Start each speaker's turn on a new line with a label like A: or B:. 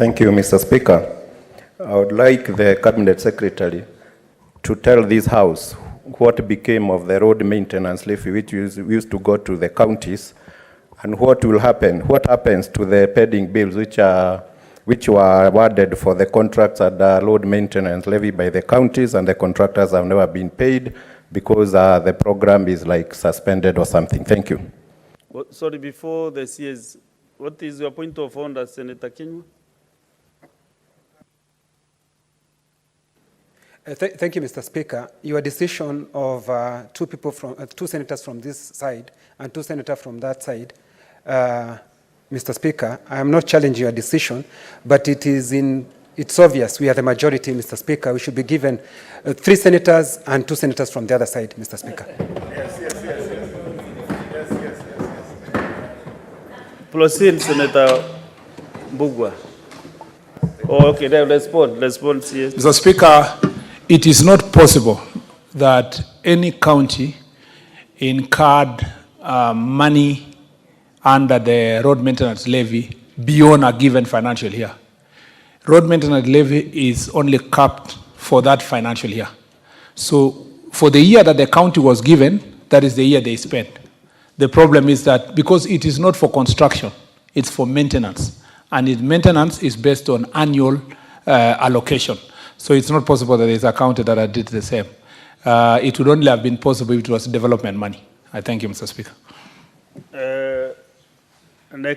A: Thank you, Mr. Speaker. I would like the Cabinet Secretary to tell this House what became of the road maintenance levy which used to go to the counties, and what will happen, what happens to the pending bills which were awarded for the contracts and road maintenance levy by the counties, and the contractors have never been paid because the program is like suspended or something. Thank you.
B: Well, sorry, before the CS, what is your point of order, Senator Kenwa?
C: Thank you, Mr. Speaker. Your decision of two senators from this side and two senators from that side, Mr. Speaker, I am not challenging your decision, but it's obvious we are the majority, Mr. Speaker. We should be given 3 senators and 2 senators from the other side, Mr. Speaker.
B: Yes. Proceed, Senator Bugwa. Oh, okay, then respond, yes.
D: Mr. Speaker, it is not possible that any county incurred money under the road maintenance levy beyond a given financial year. Road maintenance levy is only capped for that financial year. So for the year that the county was given, that is the year they spent. The problem is that because it is not for construction, it's for maintenance. And maintenance is based on annual allocation. So it's not possible that there's a county that did the same. It would only have been possible if it was development money. I thank you, Mr. Speaker.